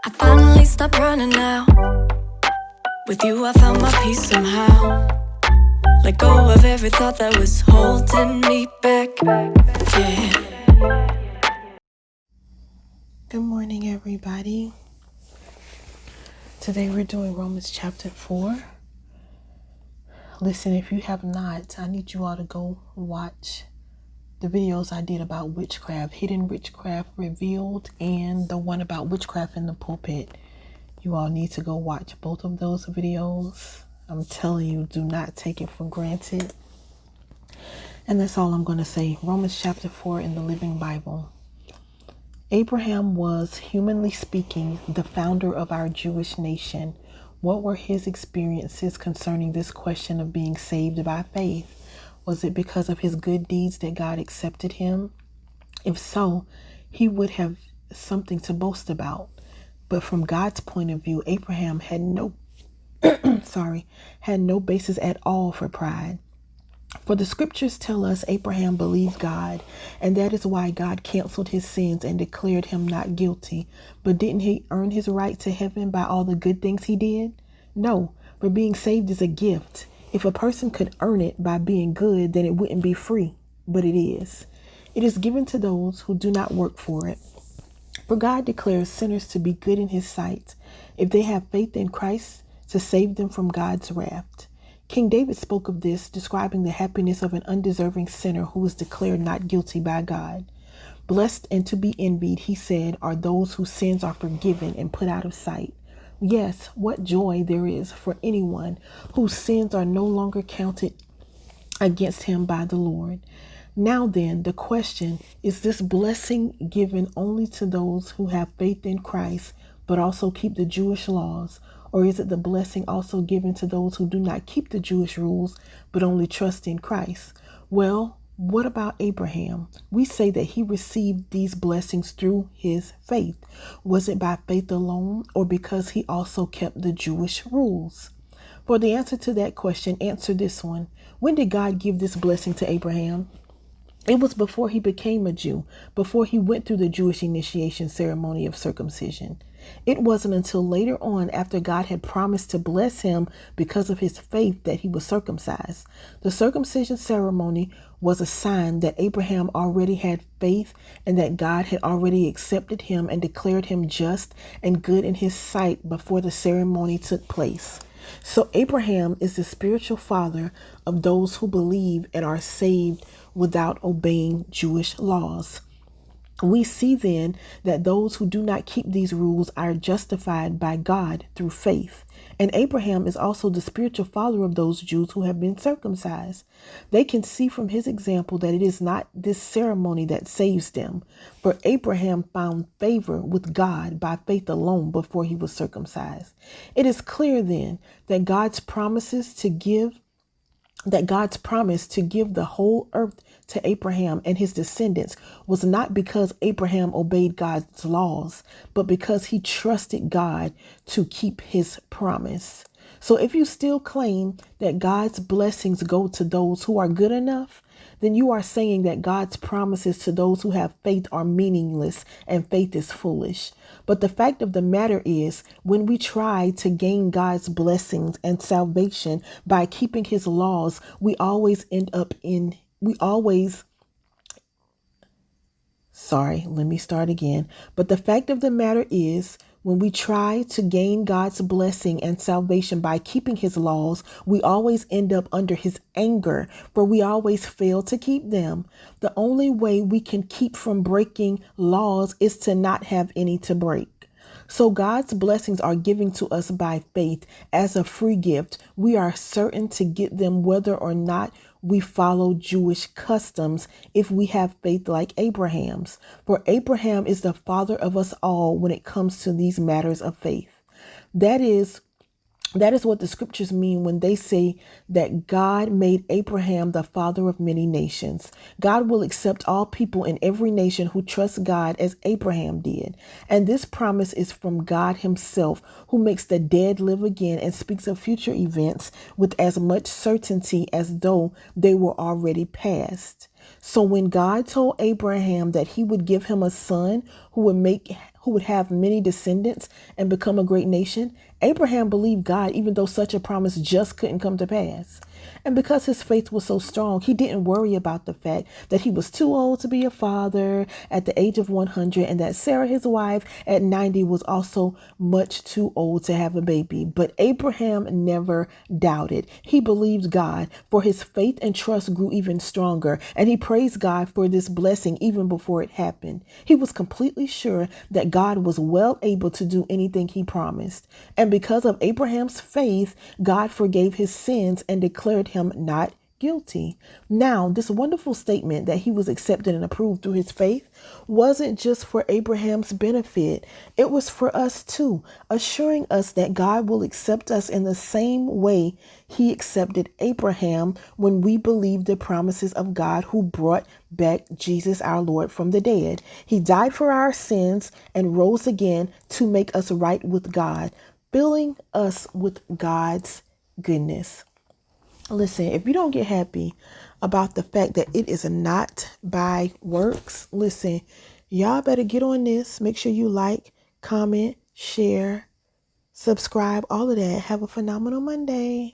I finally stopped running now. With you I found my peace somehow. Let go of every thought that was holding me back. Yeah. Good morning, everybody. Today we're doing Romans chapter 4. Listen, if you have not, I need you all to go watch the videos I did about witchcraft, hidden witchcraft revealed, and the one about witchcraft in the pulpit. You all need to go watch both of those videos. I'm telling you, do not take it for granted. And that's all I'm going to say. Romans chapter 4 in the Living Bible. Abraham was, humanly speaking, the founder of our Jewish nation. What were his experiences concerning this question of being saved by faith? Was it because of his good deeds that God accepted him? If so, he would have something to boast about. But from God's point of view, Abraham had no basis at all for pride. For the scriptures tell us Abraham believed God, and that is why God canceled his sins and declared him not guilty. But didn't he earn his right to heaven by all the good things he did? No, for being saved is a gift. If a person could earn it by being good, then it wouldn't be free, but it is. It is given to those who do not work for it. For God declares sinners to be good in his sight if they have faith in Christ to save them from God's wrath. King David spoke of this, describing the happiness of an undeserving sinner who is declared not guilty by God. Blessed and to be envied, he said, are those whose sins are forgiven and put out of sight. Yes, what joy there is for anyone whose sins are no longer counted against him by the Lord. Now then, the question, is this blessing given only to those who have faith in Christ, but also keep the Jewish laws? Or is it the blessing also given to those who do not keep the Jewish rules, but only trust in Christ? Well, what about Abraham? We say that he received these blessings through his faith. Was it by faith alone, or because he also kept the Jewish rules? For the answer to that question, answer this one. When did God give this blessing to Abraham? It was before he became a Jew, before he went through the Jewish initiation ceremony of circumcision. It wasn't until later on, after God had promised to bless him because of his faith, that he was circumcised. The circumcision ceremony was a sign that Abraham already had faith and that God had already accepted him and declared him just and good in his sight before the ceremony took place. So Abraham is the spiritual father of those who believe and are saved without obeying Jewish laws. We see then that those who do not keep these rules are justified by God through faith. And Abraham is also the spiritual father of those Jews who have been circumcised. They can see from his example that it is not this ceremony that saves them. For Abraham found favor with God by faith alone before he was circumcised. It is clear then that God's promise to give the whole earth to Abraham and his descendants was not because Abraham obeyed God's laws, but because he trusted God to keep his promise. So if you still claim that God's blessings go to those who are good enough, then you are saying that God's promises to those who have faith are meaningless and faith is foolish. But the fact of the matter is, when we try to gain God's blessings and salvation by keeping his laws, we always end up in, let me start again. But the fact of the matter is, when we try to gain God's blessing and salvation by keeping his laws, we always end up under his anger, for we always fail to keep them. The only way we can keep from breaking laws is to not have any to break. So God's blessings are given to us by faith as a free gift. We are certain to get them whether or not we follow Jewish customs if we have faith like Abraham's. For Abraham is the father of us all when it comes to these matters of faith. That is what the scriptures mean when they say that God made Abraham the father of many nations. God will accept all people in every nation who trust God as Abraham did. And this promise is from God himself, who makes the dead live again and speaks of future events with as much certainty as though they were already past. So when God told Abraham that he would give him a son who who would have many descendants and become a great nation. Abraham believed God even though such a promise just couldn't come to pass. And because his faith was so strong, he didn't worry about the fact that he was too old to be a father at the age of 100 and that Sarah, his wife, at 90 was also much too old to have a baby. But Abraham never doubted. He believed God, for his faith and trust grew even stronger, and he praised God for this blessing even before it happened. He was completely sure that God was well able to do anything he promised. And because of Abraham's faith, God forgave his sins and declared him not guilty. Now, this wonderful statement that he was accepted and approved through his faith wasn't just for Abraham's benefit. It was for us too, assuring us that God will accept us in the same way he accepted Abraham when we believe the promises of God who brought back Jesus our Lord from the dead. He died for our sins and rose again to make us right with God, filling us with God's goodness. Listen, if you don't get happy about the fact that it is not by works, listen, y'all better get on this. Make sure you like, comment, share, subscribe, all of that. Have a phenomenal Monday.